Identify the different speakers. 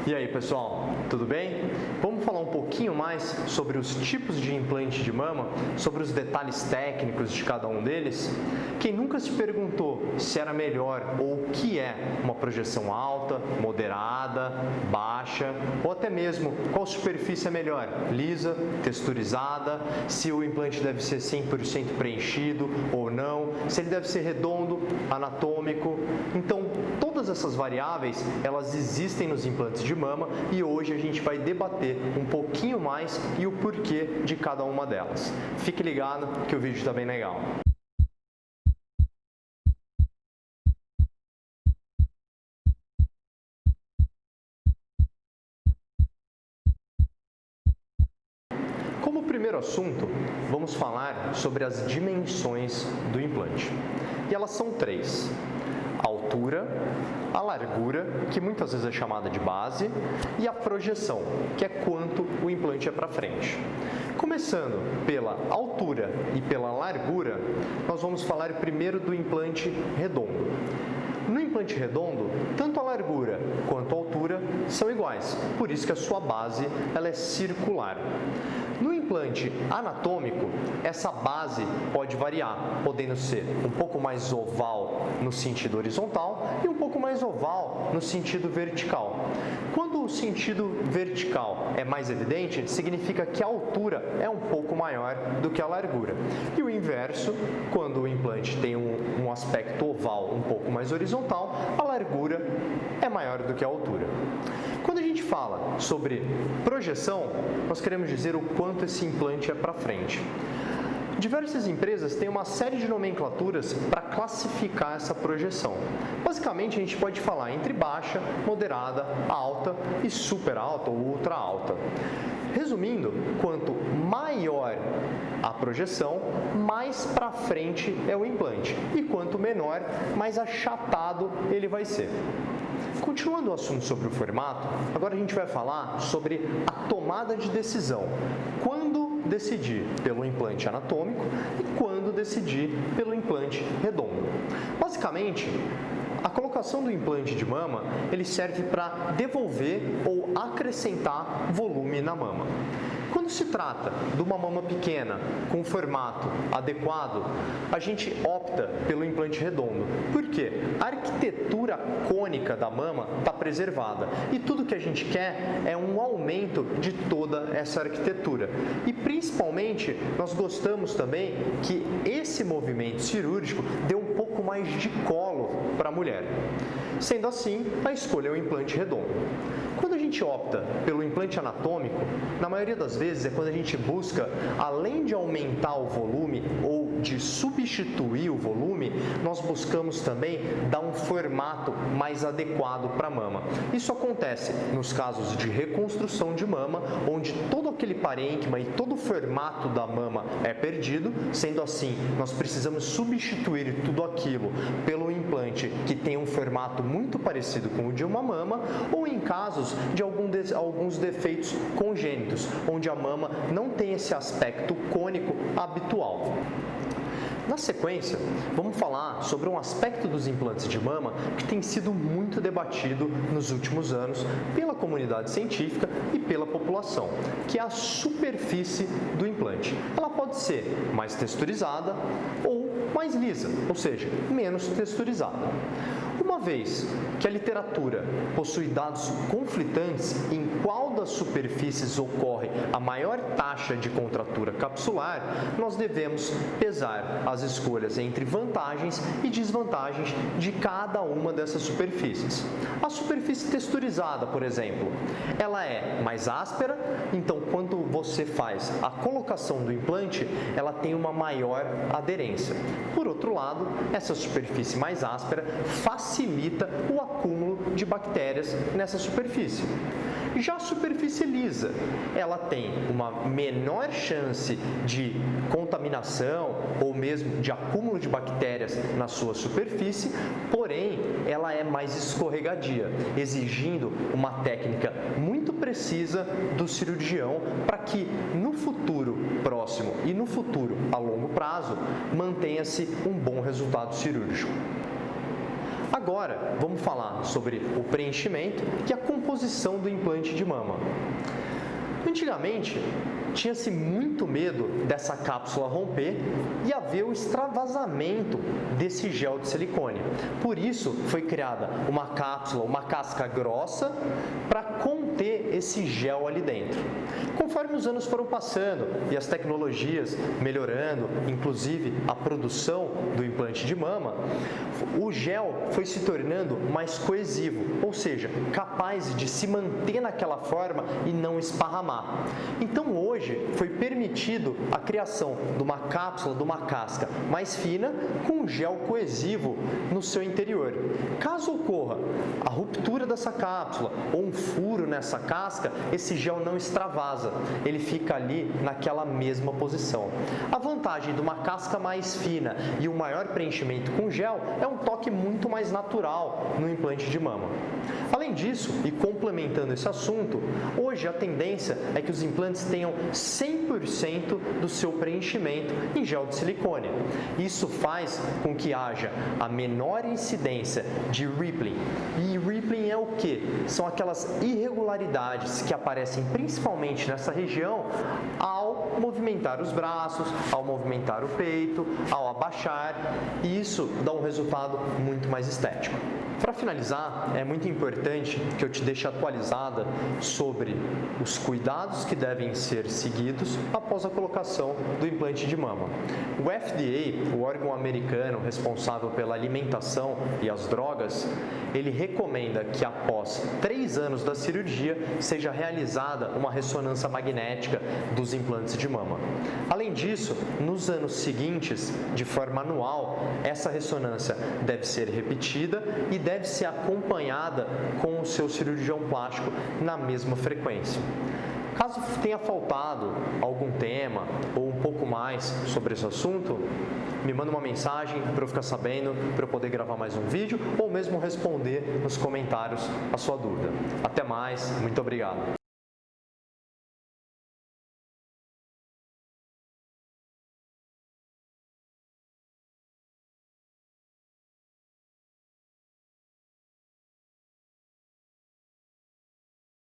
Speaker 1: E aí, pessoal, tudo bem? Vamos falar um pouquinho mais sobre os tipos de implante de mama, sobre os detalhes técnicos de cada um deles? Quem nunca se perguntou se era melhor ou o que é uma projeção alta, moderada, baixa, ou até mesmo qual superfície é melhor, lisa, texturizada, se o implante deve ser 100% preenchido ou não, se ele deve ser redondo, anatômico. Então, todas essas variáveis, elas existem nos implantes de mama e hoje a gente vai debater um pouquinho mais e o porquê de cada uma delas. Fique ligado que o vídeo está bem legal. Como primeiro assunto, vamos falar sobre as dimensões do implante. E elas são três: a altura, a largura, que muitas vezes é chamada de base, e a projeção, que é quanto o implante é para frente. Começando pela altura e pela largura, nós vamos falar primeiro do implante redondo. No implante redondo, tanto a largura quanto a altura são iguais, por isso que a sua base ela é circular. No implante anatômico, essa base pode variar, podendo ser um pouco mais oval no sentido horizontal e um pouco mais oval no sentido vertical. Quando o sentido vertical é mais evidente, significa que a altura é um pouco maior do que a largura. E o inverso, quando o implante tem um aspecto oval um pouco mais horizontal, a largura é maior do que a altura. Quando a gente fala sobre projeção, nós queremos dizer o quanto esse implante é para frente. Diversas empresas têm uma série de nomenclaturas para classificar essa projeção. Basicamente, a gente pode falar entre baixa, moderada, alta e super alta ou ultra alta. Resumindo, quanto maior a projeção, mais para frente é o implante. E quanto menor, mais achatado ele vai ser. Continuando o assunto sobre o formato, agora a gente vai falar sobre a tomada de decisão. Quando decidir pelo implante anatômico e quando decidir pelo implante redondo. Basicamente, a colocação do implante de mama, ele serve para devolver ou acrescentar volume na mama. Quando se trata de uma mama pequena, com formato adequado, a gente opta pelo implante redondo. Por quê? A arquitetura cônica da mama está preservada e tudo que a gente quer é um aumento de toda essa arquitetura. E principalmente, nós gostamos também que esse movimento cirúrgico dê um pouco mais de colo para a mulher. Sendo assim, a escolha é o implante redondo. Quando a gente opta pelo implante anatômico, na maioria das vezes é quando a gente busca, além de aumentar o volume ou de substituir o volume, nós buscamos também dar um formato mais adequado para a mama. Isso acontece nos casos de reconstrução de mama, onde todo aquele parênquima e todo o formato da mama é perdido. Sendo assim, nós precisamos substituir tudo aquilo pelo implante que tem um formato muito parecido com o de uma mama, ou em casos de alguns defeitos congênitos, onde a mama não tem esse aspecto cônico habitual. Na sequência, vamos falar sobre um aspecto dos implantes de mama que tem sido muito debatido nos últimos anos pela comunidade científica e pela população, que é a superfície do implante. Ela pode ser mais texturizada ou mais lisa, ou seja, menos texturizada. Uma vez que a literatura possui dados conflitantes em qual das superfícies ocorre a maior taxa de contratura capsular, nós devemos pesar as escolhas entre vantagens e desvantagens de cada uma dessas superfícies. A superfície texturizada, por exemplo, ela é mais áspera, então quando você faz a colocação do implante, ela tem uma maior aderência. Por outro lado, essa superfície mais áspera facilita o acúmulo de bactérias nessa superfície. Já a superfície lisa, ela tem uma menor chance de contaminação ou mesmo de acúmulo de bactérias na sua superfície, porém, ela é mais escorregadia, exigindo uma técnica muito precisa do cirurgião para que no futuro próximo e no futuro a longo prazo mantenha-se um bom resultado cirúrgico. Agora, vamos falar sobre o preenchimento e a composição do implante de mama. Antigamente, tinha-se muito medo dessa cápsula romper e haver o extravasamento desse gel de silicone. Por isso, foi criada uma cápsula, uma casca grossa, para conter esse gel ali dentro. Conforme os anos foram passando e as tecnologias melhorando, inclusive a produção do implante de mama, o gel foi se tornando mais coesivo, ou seja, capaz de se manter naquela forma e não esparramar. Então hoje foi permitido a criação de uma cápsula, de uma casca mais fina com gel coesivo no seu interior. Caso ocorra a ruptura dessa cápsula ou um furo nessa casca, esse gel não extravasa, ele fica ali naquela mesma posição. A vantagem de uma casca mais fina e um maior preenchimento com gel é um toque muito mais natural no implante de mama. Além disso, e complementando esse assunto, hoje a tendência é que os implantes tenham 100% do seu preenchimento em gel de silicone. Isso faz com que haja a menor incidência de rippling. E rippling é o quê? São aquelas irregularidades que aparecem principalmente nessa região ao movimentar os braços, ao movimentar o peito, ao abaixar, e isso dá um resultado muito mais estético. Para finalizar, é muito importante que eu te deixe atualizada sobre os cuidados que devem ser seguidos após a colocação do implante de mama. O FDA, o órgão americano responsável pela alimentação e as drogas, ele recomenda que após 3 anos da cirurgia seja realizada uma ressonância magnética dos implantes de mama. Além disso, nos anos seguintes, de forma anual, essa ressonância deve ser repetida e deve ser acompanhada com o seu cirurgião plástico na mesma frequência. Caso tenha faltado algum tema ou um pouco mais sobre esse assunto, me manda uma mensagem para eu ficar sabendo, para eu poder gravar mais um vídeo ou mesmo responder nos comentários a sua dúvida. Até mais, muito obrigado!